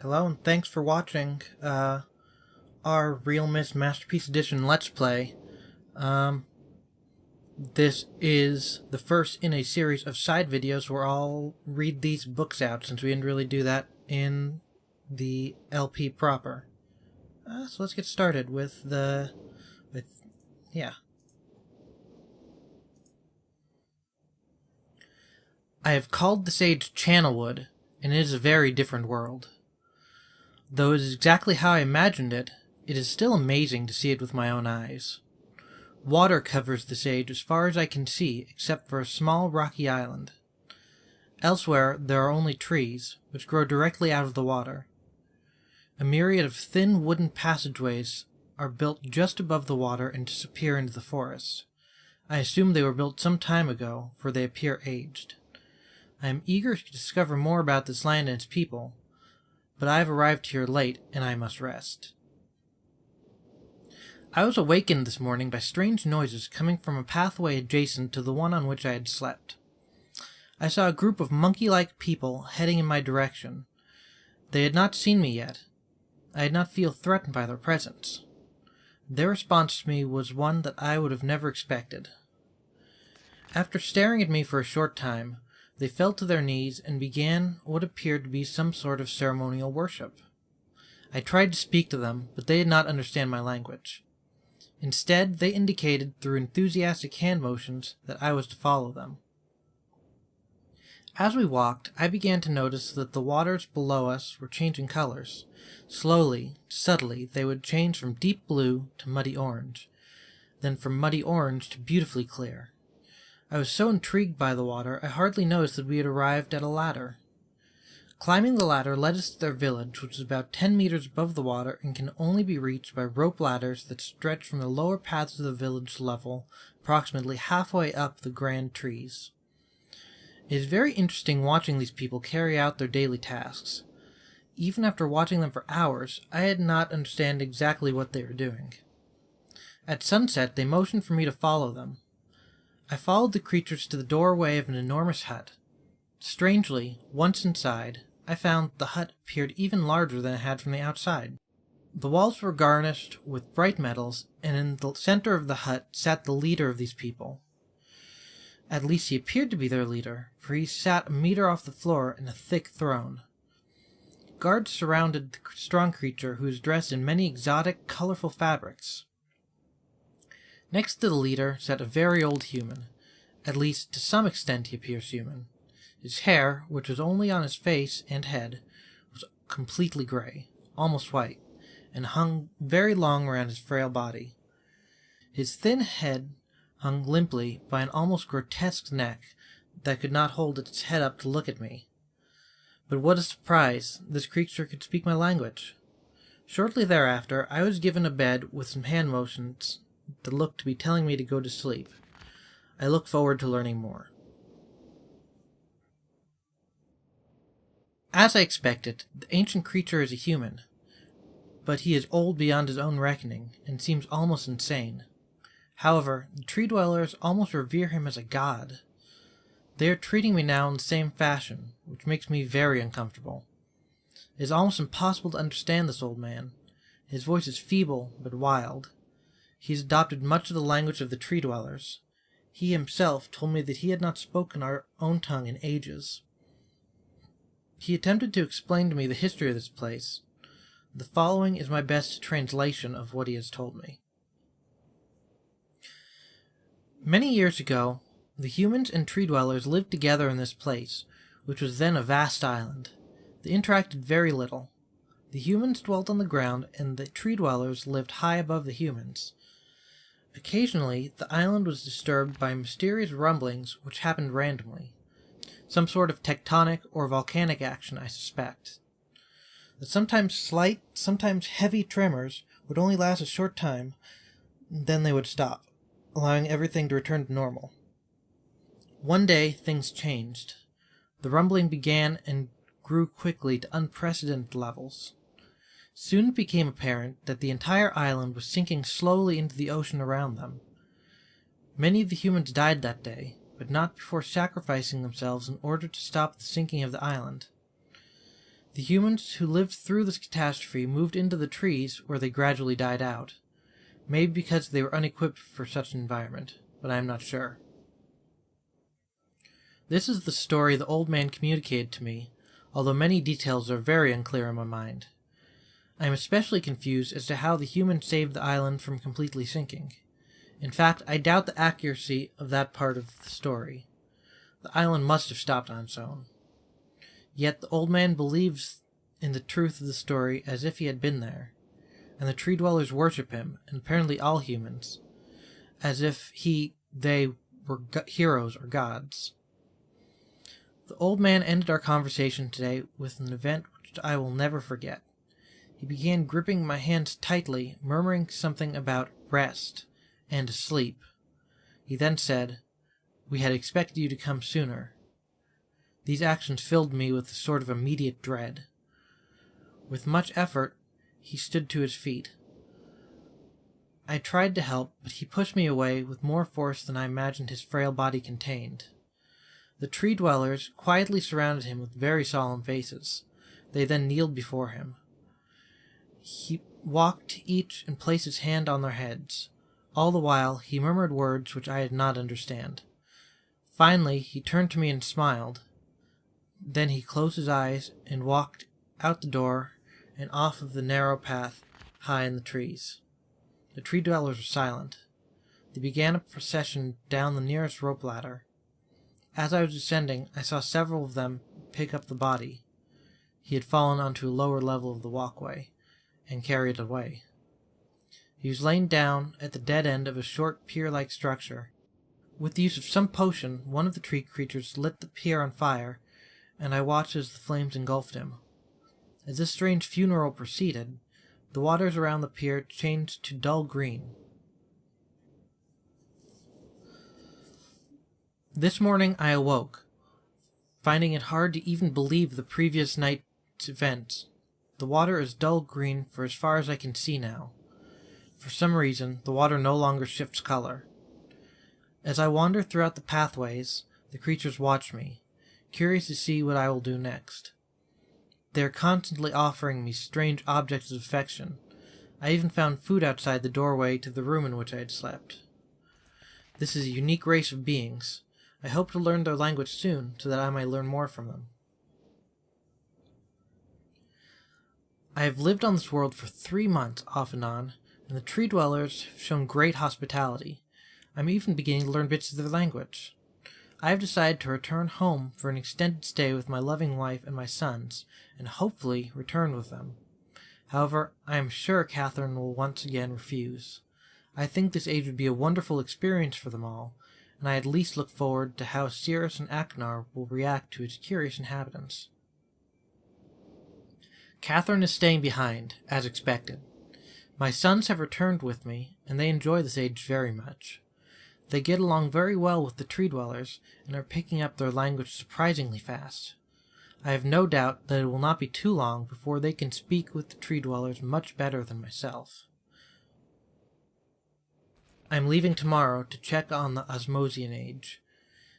Hello and thanks for watching our realMyst Masterpiece Edition Let's Play. This is the first in a series of side videos where I'll read these books out, since we didn't really do that in the LP proper. So let's get started with I have called the sage Channelwood, and it is a very different world. Though it is exactly how I imagined it, it is still amazing to see it with my own eyes. Water covers the sage as far as I can see, except for a small rocky island. Elsewhere there are only trees, which grow directly out of the water. A myriad of thin wooden passageways are built just above the water and disappear into the forest. I assume they were built some time ago, for they appear aged. I am eager to discover more about this land and its people, but I have arrived here late, and I must rest. I was awakened this morning by strange noises coming from a pathway adjacent to the one on which I had slept. I saw a group of monkey-like people heading in my direction. They had not seen me yet. I did not feel threatened by their presence. Their response to me was one that I would have never expected. After staring at me for a short time, they fell to their knees and began what appeared to be some sort of ceremonial worship. I tried to speak to them, but they did not understand my language. Instead, they indicated through enthusiastic hand motions that I was to follow them. As we walked, I began to notice that the waters below us were changing colors. Slowly, subtly, they would change from deep blue to muddy orange, then from muddy orange to beautifully clear. I was so intrigued by the water, I hardly noticed that we had arrived at a ladder. Climbing the ladder led us to their village, which is about 10 meters above the water and can only be reached by rope ladders that stretch from the lower paths of the village level approximately halfway up the grand trees. It is very interesting watching these people carry out their daily tasks. Even after watching them for hours, I did not understand exactly what they were doing. At sunset, they motioned for me to follow them. I followed the creatures to the doorway of an enormous hut. Strangely, once inside, I found the hut appeared even larger than it had from the outside. The walls were garnished with bright metals, and in the center of the hut sat the leader of these people. At least he appeared to be their leader, for he sat a meter off the floor in a thick throne. Guards surrounded the strong creature, who was dressed in many exotic, colorful fabrics. Next to the leader sat a very old human. At least, to some extent he appears human. His hair, which was only on his face and head, was completely gray, almost white, and hung very long around his frail body. His thin head hung limply by an almost grotesque neck that could not hold its head up to look at me. But what a surprise! This creature could speak my language. Shortly thereafter, I was given a bed with some hand motions that looked to be telling me to go to sleep. I look forward to learning more. As I expected, the ancient creature is a human, but he is old beyond his own reckoning, and seems almost insane. However, the tree dwellers almost revere him as a god. They are treating me now in the same fashion, which makes me very uncomfortable. It is almost impossible to understand this old man. His voice is feeble, but wild. He has adopted much of the language of the tree dwellers. He himself told me that he had not spoken our own tongue in ages. He attempted to explain to me the history of this place. The following is my best translation of what he has told me. Many years ago, the humans and tree dwellers lived together in this place, which was then a vast island. They interacted very little. The humans dwelt on the ground, and the tree dwellers lived high above the humans. Occasionally, the island was disturbed by mysterious rumblings which happened randomly. Some sort of tectonic or volcanic action, I suspect. The sometimes slight, sometimes heavy tremors would only last a short time, then they would stop, allowing everything to return to normal. One day, things changed. The rumbling began and grew quickly to unprecedented levels. Soon it became apparent that the entire island was sinking slowly into the ocean around them. Many of the humans died that day, but not before sacrificing themselves in order to stop the sinking of the island. The humans who lived through this catastrophe moved into the trees where they gradually died out. Maybe because they were unequipped for such an environment, but I am not sure. This is the story the old man communicated to me, although many details are very unclear in my mind. I am especially confused as to how the humans saved the island from completely sinking. In fact, I doubt the accuracy of that part of the story. The island must have stopped on its own. Yet the old man believes in the truth of the story as if he had been there, and the tree dwellers worship him, and apparently all humans, as if they were heroes or gods. The old man ended our conversation today with an event which I will never forget. He began gripping my hands tightly, murmuring something about rest and sleep. He then said, "We had expected you to come sooner." These actions filled me with a sort of immediate dread. With much effort, he stood to his feet. I tried to help, but he pushed me away with more force than I imagined his frail body contained. The tree dwellers quietly surrounded him with very solemn faces. They then kneeled before him. He walked to each and placed his hand on their heads. All the while, he murmured words which I did not understand. Finally, he turned to me and smiled. Then he closed his eyes and walked out the door and off of the narrow path high in the trees. The tree dwellers were silent. They began a procession down the nearest rope ladder. As I was descending, I saw several of them pick up the body. He had fallen onto a lower level of the walkway and carried it away. He was laying down at the dead end of a short pier-like structure. With the use of some potion, one of the tree creatures lit the pier on fire, and I watched as the flames engulfed him. As this strange funeral proceeded, the waters around the pier changed to dull green. This morning I awoke, finding it hard to even believe the previous night's events. The water is dull green for as far as I can see now. For some reason, the water no longer shifts color. As I wander throughout the pathways, the creatures watch me, curious to see what I will do next. They are constantly offering me strange objects of affection. I even found food outside the doorway to the room in which I had slept. This is a unique race of beings. I hope to learn their language soon, so that I may learn more from them. I have lived on this world for 3 months, off and on, and the tree dwellers have shown great hospitality. I'm even beginning to learn bits of their language. I have decided to return home for an extended stay with my loving wife and my sons, and hopefully return with them. However, I am sure Catherine will once again refuse. I think this age would be a wonderful experience for them all, and I at least look forward to how Cirrus and Aknar will react to its curious inhabitants. Catherine is staying behind, as expected. My sons have returned with me, and they enjoy this age very much. They get along very well with the tree dwellers, and are picking up their language surprisingly fast. I have no doubt that it will not be too long before they can speak with the tree dwellers much better than myself. I am leaving tomorrow to check on the Osmosian age.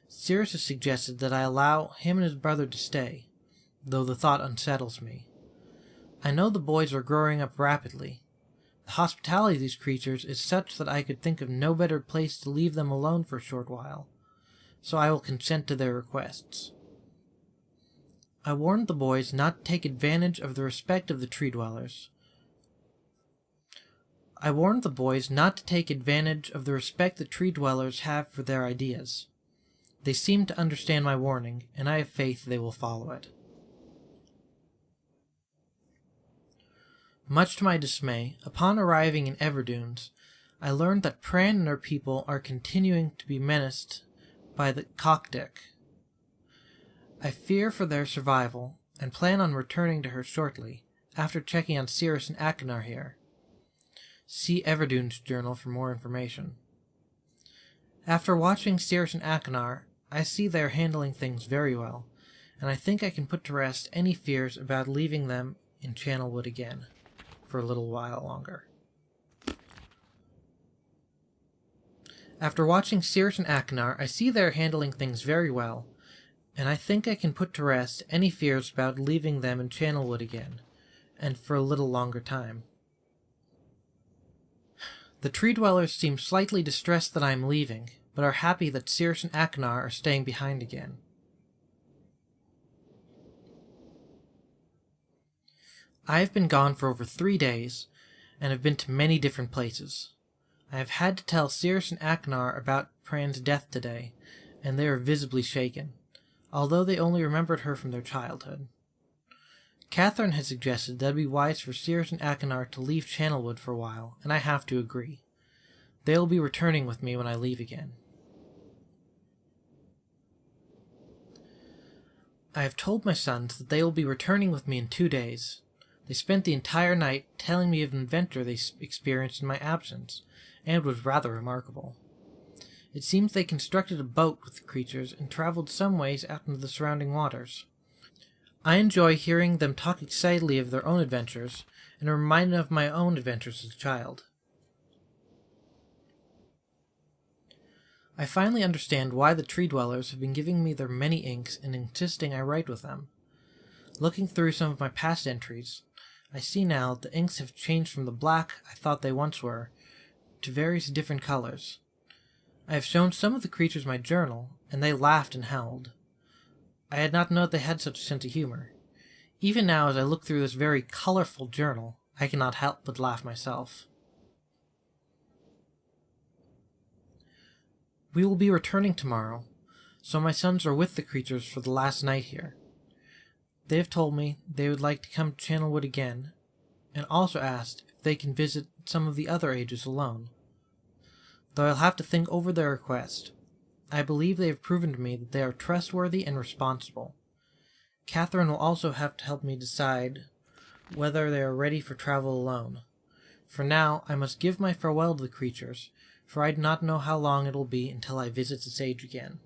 Cirrus has suggested that I allow him and his brother to stay, though the thought unsettles me. I know the boys are growing up rapidly. The hospitality of these creatures is such that I could think of no better place to leave them alone for a short while, so I will consent to their requests. I warned the boys not to take advantage of the respect of the tree dwellers. The tree dwellers have for their ideas. They seem to understand my warning, and I have faith they will follow it. Much to my dismay, upon arriving in Everdunes, I learned that Pran and her people are continuing to be menaced by the Cockdick. I fear for their survival, and plan on returning to her shortly, after checking on Cirrus and Aknar here. See Everdunes Journal for more information. After watching Cirrus and Aknar, I see they are handling things very well, and I think I can put to rest any fears about leaving them in Channelwood again, for a little while longer. After watching Cirrus and Aknar, I see they are handling things very well, and I think I can put to rest any fears about leaving them in Channelwood again, and for a little longer time. The tree dwellers seem slightly distressed that I am leaving, but are happy that Cirrus and Achenar are staying behind again. I have been gone for over 3 days, and have been to many different places. I have had to tell Cirrus and Achenar about Pran's death today, and they are visibly shaken, although they only remembered her from their childhood. Catherine had suggested that it would be wise for Cirrus and Achenar to leave Channelwood for a while, and I have to agree. They will be returning with me when I leave again. I have told my sons that they will be returning with me in 2 days. They spent the entire night telling me of an adventure they experienced in my absence, and it was rather remarkable. It seems they constructed a boat with the creatures and traveled some ways out into the surrounding waters. I enjoy hearing them talk excitedly of their own adventures, and am reminded of my own adventures as a child. I finally understand why the tree dwellers have been giving me their many inks and insisting I write with them. Looking through some of my past entries, I see now that the inks have changed from the black I thought they once were, to various different colors. I have shown some of the creatures my journal, and they laughed and howled. I had not known they had such a sense of humor. Even now, as I look through this very colorful journal, I cannot help but laugh myself. We will be returning tomorrow, so my sons are with the creatures for the last night here. They have told me they would like to come to Channelwood again, and also asked if they can visit some of the other ages alone. Though I'll have to think over their request. I believe they have proven to me that they are trustworthy and responsible. Catherine will also have to help me decide whether they are ready for travel alone. For now, I must give my farewell to the creatures, for I do not know how long it will be until I visit the sage again.